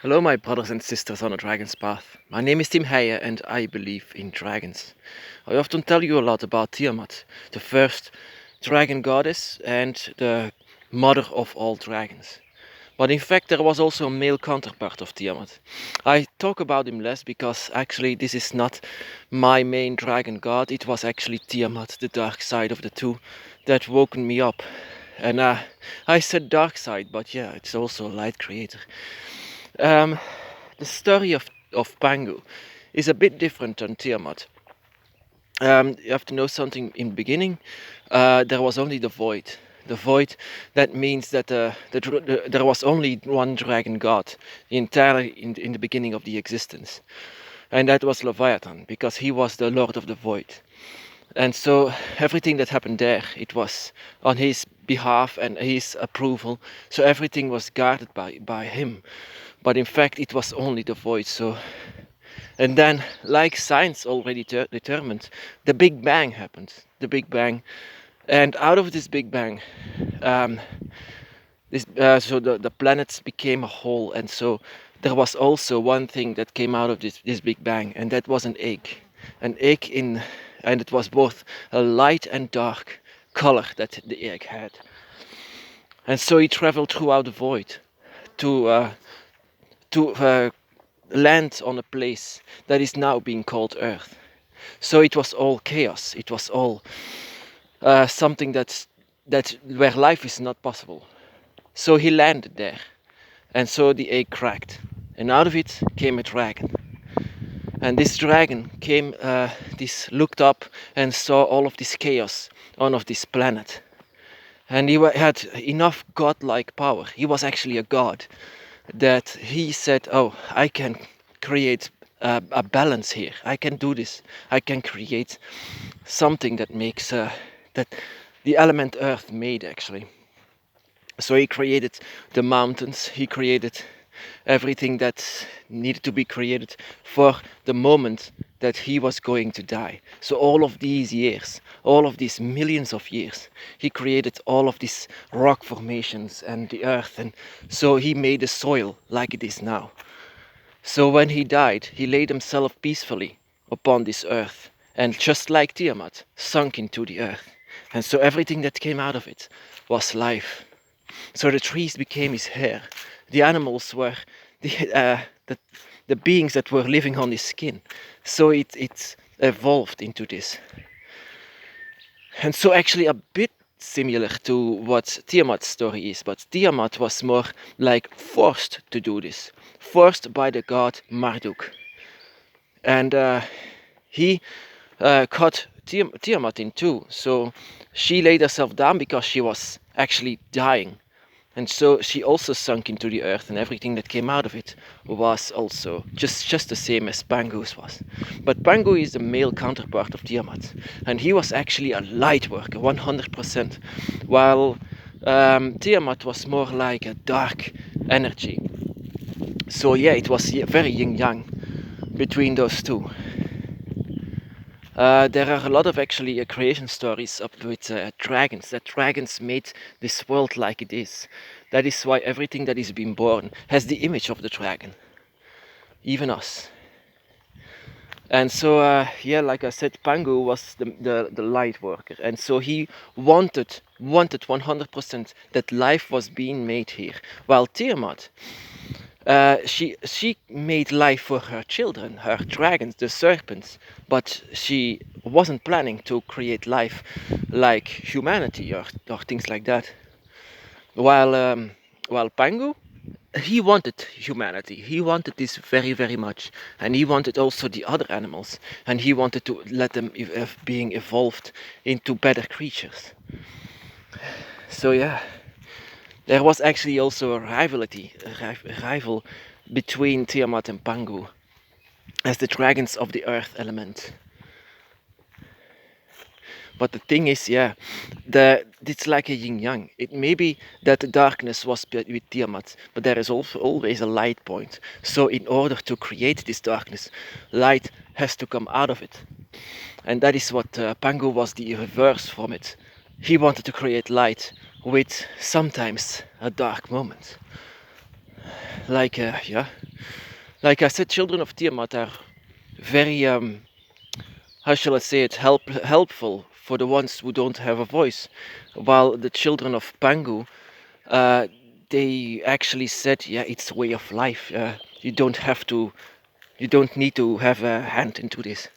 Hello, my brothers and sisters on the Dragon's Path. My name is Tim Heijen and I believe in dragons. I often tell you a lot about Tiamat, the first dragon goddess and the mother of all dragons. But in fact, there was also a male counterpart of Tiamat. I talk about him less because actually this is not my main dragon god. It was actually Tiamat, the dark side of the two, that woken me up. And I said dark side, but yeah, it's also a light creator. Um, the story of Pangu is a bit different than Tiamat. You have to know something in the beginning. There was only the void. The void, that means that there was only one dragon god entirely in the beginning of the existence. And that was Leviathan, because he was the lord of the void. And so everything that happened there, it was on his behalf and his approval. So everything was guarded by him. But in fact, it was only the void. So, and then, like science already determined, the Big Bang happened. The Big Bang, and out of this Big Bang, um, so the planets became a whole, and so there was also one thing that came out of this Big Bang, and that was an egg and it was both a light and dark color that the egg had, and so it traveled throughout the void to land on a place that is now being called Earth. So it was all chaos. It was all something that where life is not possible. So he landed there, and so the egg cracked, and out of it came a dragon. And this dragon came, this looked up and saw all of this chaos on of this planet, and he had enough godlike power. He was actually a god, that he said, "Oh, I can create a balance here. I can do this. I can create something that makes that the element Earth made actually." So he created the mountains. He created everything that needed to be created for the moment that he was going to die. So all of these years, all of these millions of years, he created all of these rock formations and the earth, and so he made the soil like it is now. So when he died, he laid himself peacefully upon this earth, and just like Tiamat, sunk into the earth. And so everything that came out of it was life. So the trees became his hair. The animals were the beings that were living on his skin. So it evolved into this. And so actually a bit similar to what Tiamat's story is, but Tiamat was more like forced to do this. Forced by the god Marduk. And he cut Tiamat in two. So she laid herself down because she was actually dying. And so she also sunk into the earth, and everything that came out of it was also just the same as Pangu's was. But Pangu is the male counterpart of Tiamat, and he was actually a light worker, 100%, while Tiamat was more like a dark energy. So yeah, it was very yin-yang between those two. There are a lot of actually creation stories up with dragons, that dragons made this world like it is. That is why everything that is being born has the image of the dragon, even us. And so, yeah, like I said, Pangu was the light worker, and so he wanted 100% that life was being made here, while Tiamat, she made life for her children, her dragons, the serpents, but she wasn't planning to create life like humanity or things like that. While Pangu, he wanted humanity. He wanted this very, very much, and he wanted also the other animals, and he wanted to let them being evolved into better creatures. So yeah. There was actually also a rival between Tiamat and Pangu as the dragons of the earth element. But the thing is, yeah, it's like a yin-yang. It may be that the darkness was with Tiamat, but there is also always a light point. So in order to create this darkness, light has to come out of it. And that is what Pangu was the reverse from it. He wanted to create light with sometimes a dark moment. Yeah, like I said, children of Tiamat are very how shall I say it, helpful for the ones who don't have a voice, while the children of Pangu, uh, they actually said, yeah, it's a way of life. You don't have to, you don't need to have a hand into this.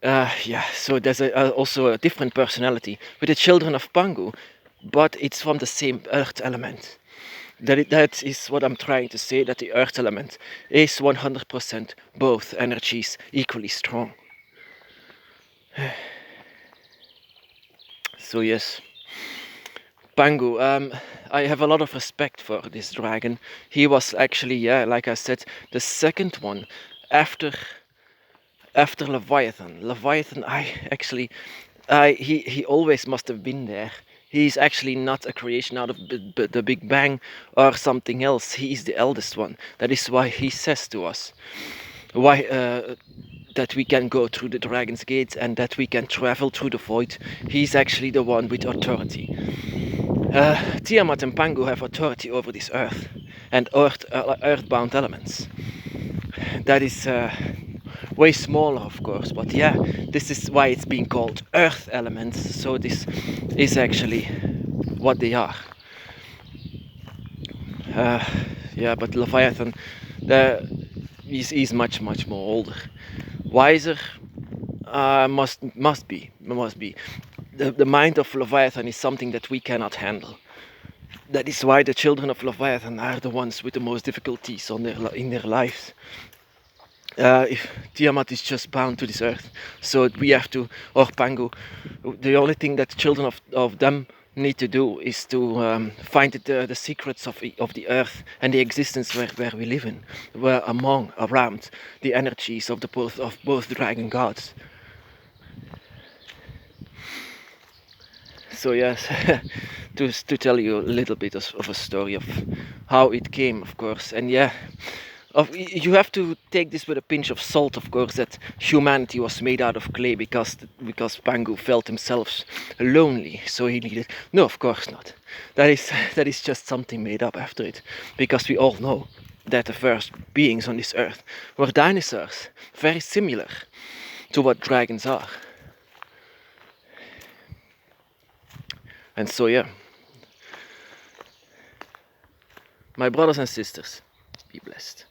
Yeah, so there's also a different personality with the children of Pangu, but it's from the same earth element. That is what I'm trying to say, that the earth element is 100% both energies equally strong. So yes, Pangu, I have a lot of respect for this dragon. He was actually, yeah, like I said, the second one after Leviathan. Leviathan, he always must have been there. He's actually not a creation out of the Big Bang or something else. He's the eldest one. That is why he says to us, why that we can go through the Dragon's Gate and that we can travel through the void. He's actually the one with authority. Tiamat and Pangu have authority over this earth and earthbound elements. That is way smaller, of course, but yeah, this is why it's being called earth elements. So this is actually what they are. Uh, yeah, but Leviathan, he's much more older, wiser. Must be. The mind of Leviathan is something that we cannot handle. That is why the children of Leviathan are the ones with the most difficulties in their lives. If Tiamat is just bound to this earth, so we have to, or Pangu, the only thing that children of them need to do is to find the secrets of the earth and the existence where we live in, where around the energies of both dragon gods. So yes, to tell you a little bit of a story of how it came, of course, and yeah, you have to take this with a pinch of salt, of course, that humanity was made out of clay because Pangu felt himself lonely, so he needed. No, of course not. That is just something made up after it, because we all know that the first beings on this earth were dinosaurs, very similar to what dragons are. And so yeah, my brothers and sisters, be blessed.